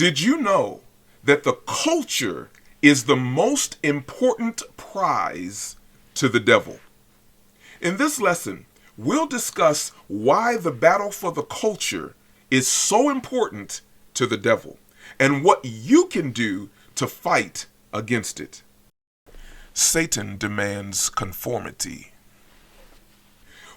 Did you know that the culture is the most important prize to the devil? In this lesson, we'll discuss why the battle for the culture is so important to the devil and what you can do to fight against it. Satan demands conformity.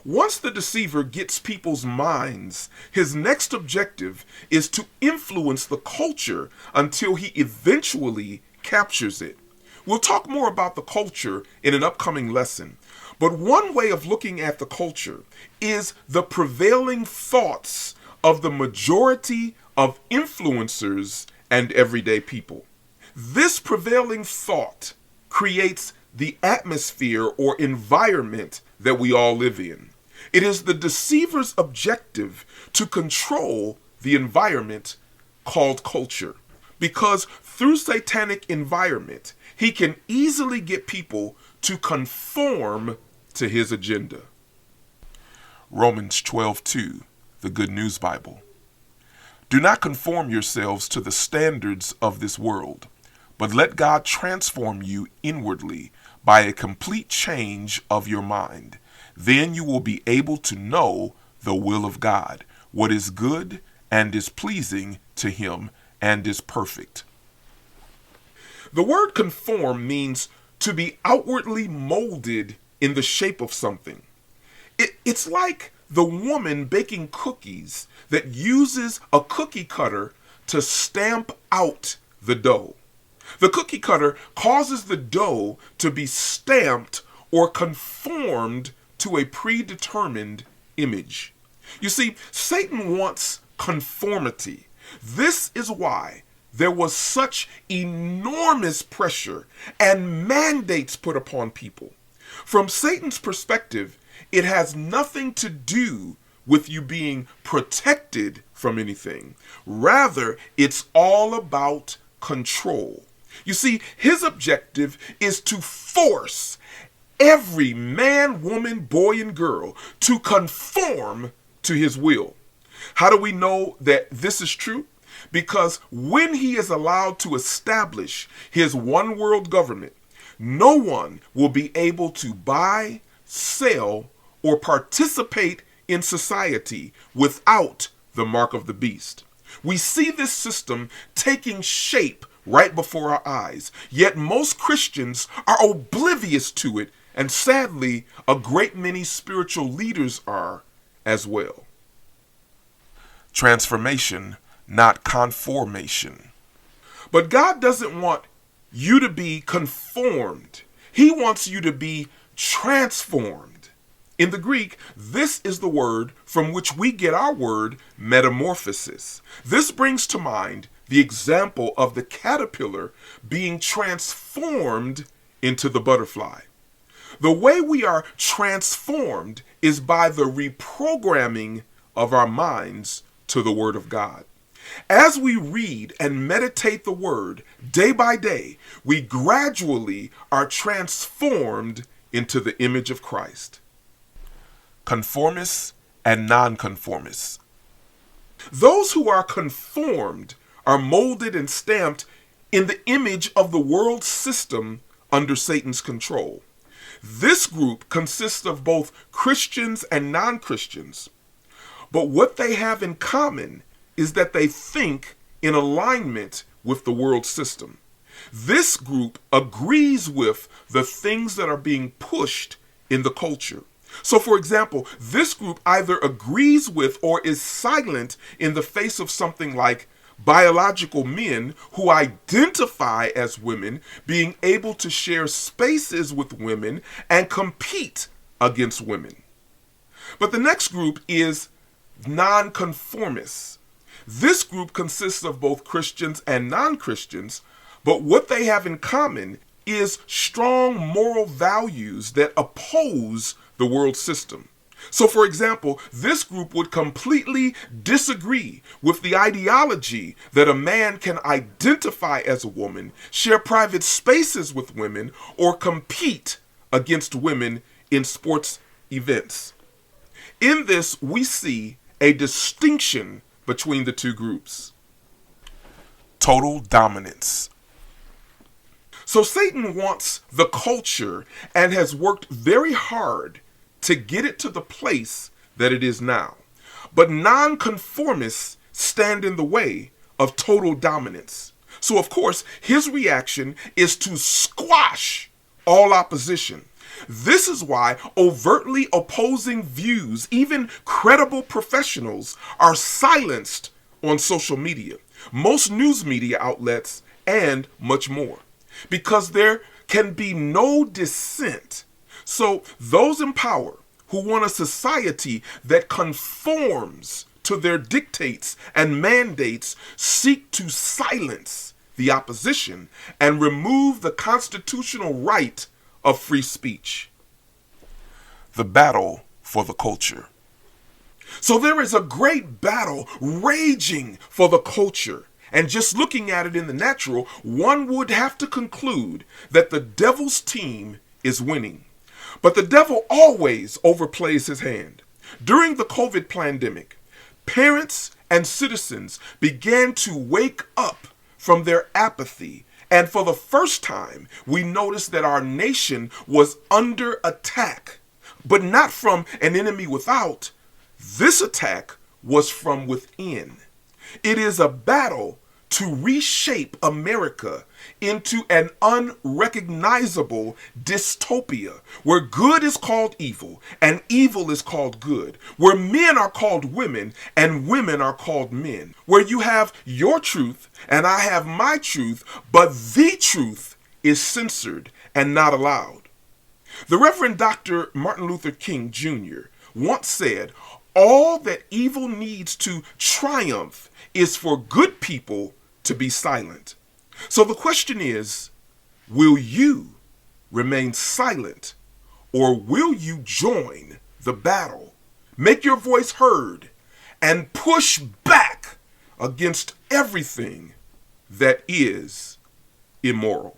Once the deceiver gets people's minds, his next objective is to influence the culture until he eventually captures it. We'll talk more about the culture in an upcoming lesson, but one way of looking at the culture is the prevailing thoughts of the majority of influencers and everyday people. This prevailing thought creates the atmosphere or environment that we all live in. It is the deceiver's objective to control the environment called culture, because through satanic environment, he can easily get people to conform to his agenda. Romans 12:2, the Good News Bible. Do not conform yourselves to the standards of this world, but let God transform you inwardly by a complete change of your mind. Then you will be able to know the will of God, what is good and is pleasing to him and is perfect. The word conform means to be outwardly molded in the shape of something. It's like the woman baking cookies that uses a cookie cutter to stamp out the dough. The cookie cutter causes the dough to be stamped or conformed to a predetermined image. You see, Satan wants conformity. This is why there was such enormous pressure and mandates put upon people. From Satan's perspective, it has nothing to do with you being protected from anything. Rather, it's all about control. You see, his objective is to force every man, woman, boy, and girl to conform to his will. How do we know that this is true? Because when he is allowed to establish his one world government, no one will be able to buy, sell, or participate in society without the mark of the beast. We see this system taking shape right before our eyes, yet most Christians are oblivious to it, and sadly, a great many spiritual leaders are as well. Transformation, not conformation. But God doesn't want you to be conformed. He wants you to be transformed. In the Greek, this is the word from which we get our word metamorphosis. This brings to mind the example of the caterpillar being transformed into the butterfly. The way we are transformed is by the reprogramming of our minds to the Word of God. As we read and meditate the Word day by day, we gradually are transformed into the image of Christ. Conformists and Non-Conformists. Those who are conformed are molded and stamped in the image of the world system under Satan's control. This group consists of both Christians and non-Christians, but what they have in common is that they think in alignment with the world system. This group agrees with the things that are being pushed in the culture. So, for example, this group either agrees with or is silent in the face of something like biological men who identify as women being able to share spaces with women and compete against women. But the next group is non-conformists. This group consists of both Christians and non-Christians, but what they have in common is strong moral values that oppose the world system. So, for example, this group would completely disagree with the ideology that a man can identify as a woman, share private spaces with women, or compete against women in sports events. In this, we see a distinction between the two groups. total dominance. So Satan wants the culture and has worked very hard to get it to the place that it is now. But non-conformists stand in the way of total dominance. So of course, his reaction is to squash all opposition. This is why overtly opposing views, even credible professionals, are silenced on social media, most news media outlets, and much more. Because there can be no dissent. So those in power who want a society that conforms to their dictates and mandates seek to silence the opposition and remove the constitutional right of free speech. The battle for the culture. So there is a great battle raging for the culture. And just looking at it in the natural, one would have to conclude that the devil's team is winning. But the devil always overplays his hand. During the COVID pandemic, parents and citizens began to wake up from their apathy. And for the first time, we noticed that our nation was under attack, but not from an enemy without. This attack was from within. It is a battle to reshape America into an unrecognizable dystopia where good is called evil and evil is called good, where men are called women and women are called men, where you have your truth and I have my truth, but the truth is censored and not allowed. The Reverend Dr. Martin Luther King Jr. once said, "All that evil needs to triumph is for good people to be silent." So the question is, will you remain silent or will you join the battle, make your voice heard, and push back against everything that is immoral?